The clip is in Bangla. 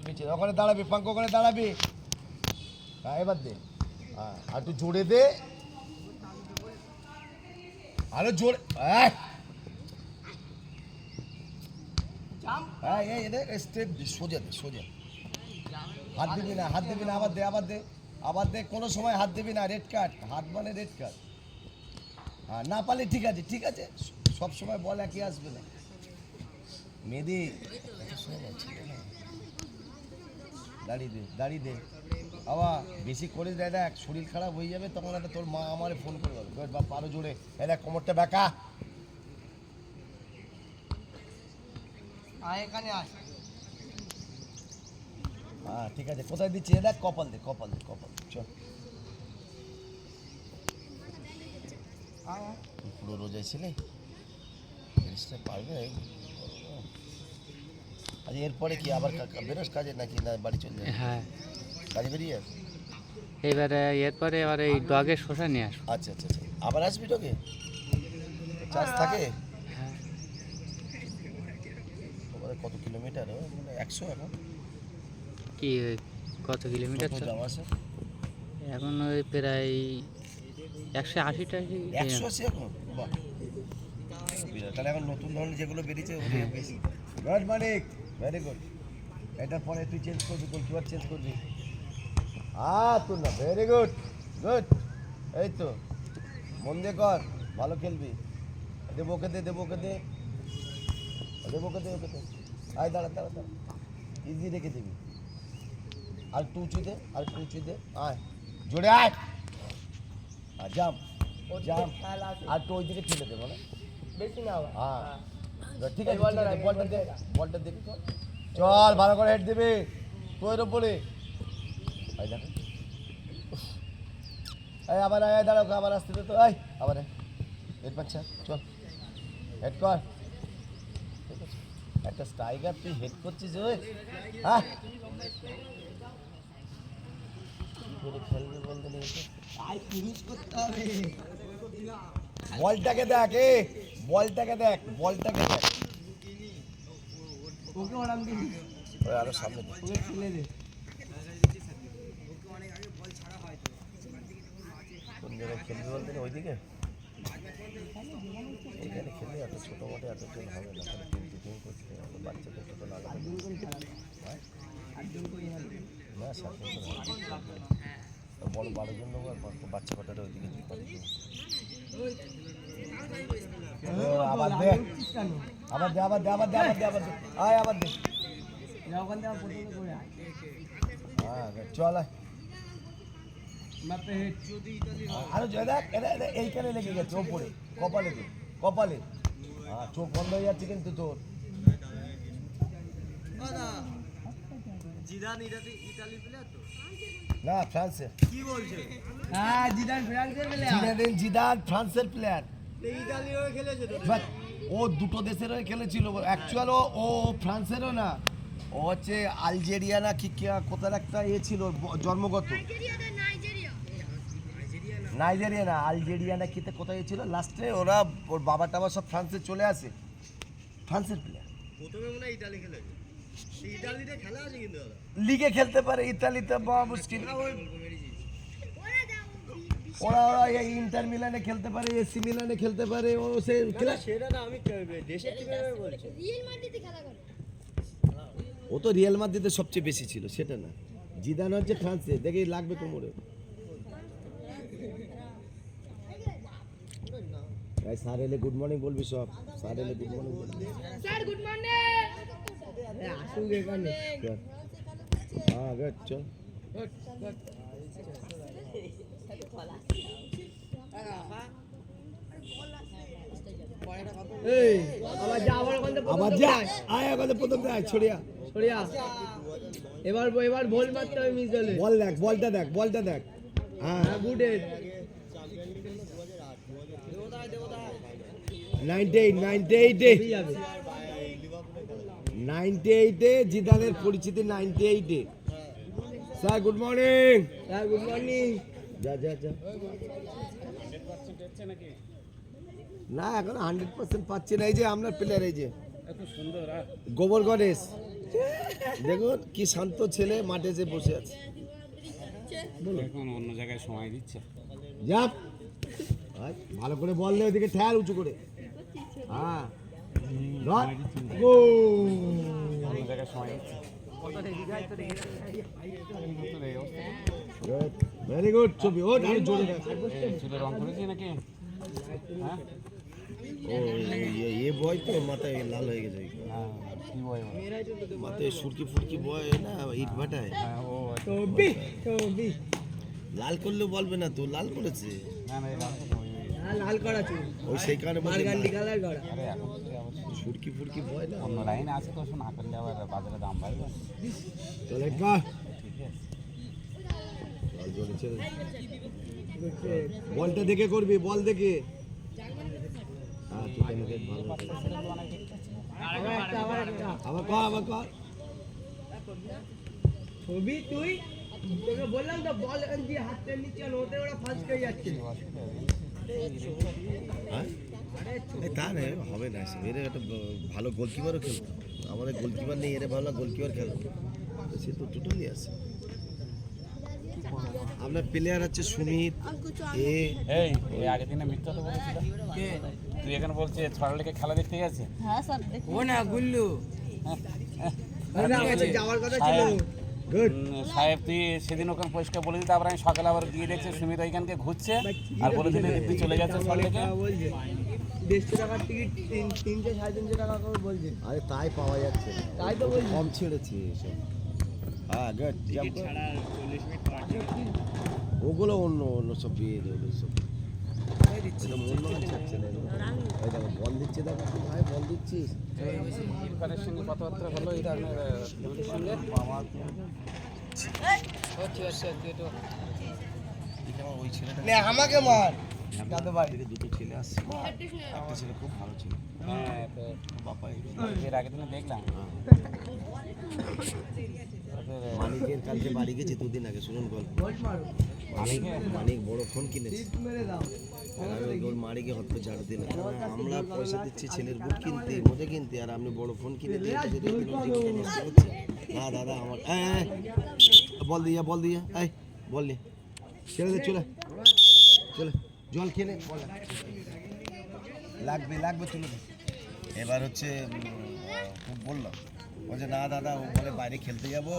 পিছে ওখানে দাঁড়াবি, পাঙ্ক ওখানে দাঁড়াবি। হ্যাঁ এবার দে, হ্যাঁ আর তুই জোরে দে, আরো জোরে। হ্যাঁ হ্যাঁ এই স্টেপ সোজা দে, সোজা। হাত দিবি না, হাত দিবি না, আবার দে, আবার দে, আবার দে। কোনো সময় হাত দিবি না, রেড কার্ড। হাত মানে রেড কার্ড। হ্যাঁ না পারলে ঠিক আছে, ঠিক আছে, সব সময় বল একই আসবে না। মেহেদি দাঁড়িয়ে দে, দাঁড়িয়ে দে। বাবা বেশি করে দেয়, দেখ শরীর খারাপ হয়ে যাবে, তখন একটা তোর মা আমারে ফোন করে দেবে, বাপ আরো জোরে। এই দেখ কোমরটা বেঁকা। এখানে আস। হ্যাঁ ঠিক আছে, কোথায় দিচ্ছি? এ দেখ কপাল দে, কপাল দে, কপাল দে, চল। পুরো রোজায় ছিলে, জিনিসটা পারবে। আচ্ছা এরপরে কি আবার বেরোস কাজে নাকি না বাড়ি চলে যাবে? হ্যাঁ কাজে বেরিয়ে এবারে এরপরে এবার এই ডগের শোষা নিয়ে আসবো। আচ্ছা আচ্ছা আচ্ছা, আবার আসবি তোকে? চার্জ থাকে? হ্যাঁ কত কিলোমিটার? মানে 100 এখন কি কত কিলোমিটার যাওয়া আসা? এখন ওই প্রায় 180টা। 180 এখন? বাহ, তাহলে এখন নতুন ধরনের যেগুলো বেরিয়েছে ওগুলো বেশি। গুড মানিক, ভেরি গুড। এটার পরে তুই চেঞ্জ করবি, গোলকিপার চেঞ্জ করবি। তোর না, ভেরি গুড, গুড। এই তো মন দিয়ে কর, ভালো খেলবি। দেবো ওকে দে, দেবো ওকে দে, দেবো ওকে দে, ওকে দে। আয় দাঁড়া দাঁড়া দাঁড়া, ইজি রেখে দিবি। আর টু উঁচু দে, আর টু উঁচু দে। আয় জোরে আয়, আর জাম জাম, আর তো ওই দিকে ফেলে দেবো না বেশি না। হ্যাঁ ঠিক আছে, বলটা দে, বলটা দে, চল ভালো করে হেড দিবি তোর ওপরে। এই দেখো, এই আবার আয়, দাঁড়াও, আবার আসতে দে তো। এই আবার হেড বাচ্চা, চল হেড কর। ঠিক আছে, একটা স্ট্রাইকার তুই হেড করছিস ওই। হ্যাঁ কি করে খেলবে বলতে নেই, ফিনিশ করতে হবে। বলটাকে দেখ, বলটাকে দেখ, বলটাকে দেখ। ওকে ওরাম দিবি, ওই আরো সামনে দে, ওকে ছেলে দে। কোন জায়গায় খেলবি বলতে নেই? ওইদিকে এখানে খেললে এত ছোটো মোটো এত জন হবে না, টিম করতে হবে, বাচ্চাদের ছোটো না লাগে। না 7 জন বড় 12 জন নেবো, আর বাচ্চা কটারে ওইদিকে আবার দে, আবার দে, আবার দে, আবার দে, আবার দে, আবার দে, আয় আবার দে। ওখান থেকে প্রথমে করে আয়। হ্যাঁ চল আয়। আরো জয় দেখ, এইখানে লেগে গেছে ওপরে, কপালে দে, কপালে। হ্যাঁ চোখ বন্ধ হয়ে যাচ্ছে কিন্তু তোর। জিদান ইতালি প্লেয়ার তো? না ফ্রান্সের। কি বলছে? হ্যাঁ জিদান ফ্রান্সের প্লেয়ার। জিনেদিন জিদান ফ্রান্সের প্লেয়ার। ইতালি হয়ে খেলেছে তো। বাট ও দুটো দেশের হয়ে খেলেছিল অ্যাকচুয়াল। ও ফ্রান্সেরও না, ও হচ্ছে আলজেরিয়া না কি কোথার একটা ছিল জন্মগত। নাইজেরিয়া না, আলজেরিয়া না কিতে কোথায় ছিল। লাস্টে ওরা ওর বাবা টাবা সব ফ্রান্সে চলে আসে। ফ্রান্সের প্লেয়ার। প্রথমে মনে হয় ইতালি খেলেছে। ইতালিতে খেলা আছে কিন্তু লিগে খেলতে পারে, ইতালিতে বড় মুশকিল। ওরা ইন্টার মিলানে খেলতে পারে, এসি মিলানে খেলতে পারে। ও সে সেটা না, আমি দেশের টিমে বলছি। ও তো রিয়াল মাদ্রিদে সবচেয়ে বেশি ছিল, সেটা না। জিদান হচ্ছে ফ্রান্সে, দেখে লাগবে কোমরে। ভাই স্যার এলে গুড মর্নিং বলবি সব। স্যার এলে গুড মর্নিং বলবি। Sir good morning. আসুক এখানে। হ্যাঁ গুড, চল। এই আবার যা, আবার যা, আয় আবার প্রথম দেখ, ছড়িয়া ছড়িয়া। এবার বল মারতে হবে মিস হলে। বল দেখ, বলটা দেখ, বলটা দেখ। হ্যাঁ গুড হেড। 98-এ জিদানের পরিচিতি 98-এ। Sir good morning. Sir good morning. যা যা যা। না এখন 100% পাচ্ছি না। এই যে আপনার প্লেয়ার, এই যে গোবর গণেশ। দেখুন কি শান্ত ছেলে মাঠে যে বসে আছে। এখন অন্য জায়গায় সময় দিচ্ছে। যাপ ভালো করে বল দে ওদিকে, ঠ্যাল উঁচু করে। হ্যাঁ অন্য জায়গায় সময় দিচ্ছে। ভেরি গুড ছবি। ও আরো জোরে রাখ। চুলে রং করেছি নাকি? হ্যাঁ, ও এ বয় তো মাথায় লাল হয়ে গেছে। হ্যাঁ, কি বয় বল? মাথায় সুরকি ফুরকি বয় না, ইট ভাটায় হ্যাঁ, ও আচ্ছা। ছবি ছবি লাল করলেও বলবে না তো, লাল করেছে না না, এটা লাল করা চুল ওই সেই কারণে বলছে বারগান্ডি কালার করা। আরে এখন তো অবশ্যই সুরকি ফুরকি বয় না। অন্য লাইন আছে তো, না করলে আবার বাজারে দাম বাড়বে। চলে কা ঠিক আছে, লাল জোরে ছেড়ে বলটা দেখে করবি, বল দেখে। হ্যাঁ তুই কেন দেখ ভালো করে। আবার কর আবার কর। ছবি তুই তোকে বললাম তো বল এখান দিয়ে হাতটা নিচে ওতে ওরা ফার্স্ট হয়ে যাচ্ছে। হ্যাঁ এই তা নেই হবে না, এর একটা ভালো গোলকিপারও খেলতো। আমাদের গোলকিপার নেই, এর ভালো গোলকিপার খেলতো, সে তো টোটালি আছে। আপনার প্লেয়ার আছে সুমিত এই ওই আগের দিনে মিথ্যা তো বলেছিল। তুই এখানে বলছিস ছড়ালেকে খেলা দেখতে গেছে। ও না গুল্লু যাওয়ার কথা ছিল। গুড। সাহেব তুই সেদিন ওখানে পরিষ্কার বলে দিতে, আবার আমি সকালে আবার গিয়ে দেখছি সুমিত ওইখানকে ঘুরছে আর বলে দিলে তুই চলে যাচ্ছে ছড়ালেকে। বলছে 150 টাকার টিকিট 300 350 টাকা করে বলছে। আরে তাই পাওয়া যাচ্ছে না, তাই তো বলছি। কম ছেড়েছে এসব। হ্যাঁ গুড। ওগুলো অন্য অন্য সব বিয়ে ওগুলো সব এটা মন মাগান ছাড়ছে না। এই দেখো বল দিচ্ছে, দেখো তুই ভাই বল দিচ্ছিস। ইরফানের সঙ্গে কথাবার্তা হলো এই ধরনের ফ্যামিলির সঙ্গে। ওই ছেলেটা নে আমাকে মার দাদু ভাই। থেকে দুটো ছেলে আসছে, একটা ছেলে খুব ভালো ছিল। হ্যাঁ, তো বাপাই এর আগের দিনে দেখলাম। মানিকের কালকে বাড়ি গেছে দুদিন আগে, শুনুন গল্প। মানিক বড় ফোন কিনেছে, মেরে দাও। আমি ওর মারিকে হট করে ঝাড় দিলাম। আমরা পয়সা দিচ্ছি ছেলের বুট কিনতে, মোজা কিনতে, আর আপনি বড় ফোন কিনে দিয়ে এটা যদি আপনি জীবনটা নষ্ট করছেন। না দাদা আমার বল দিয়া এই বল নে ছেড়ে দে, চলে চলে জল খেলে লাগবে চলে দে। এবার হচ্ছে বললাম বলছে না দাদা, ও বলে বাইরে খেলতে যাবো।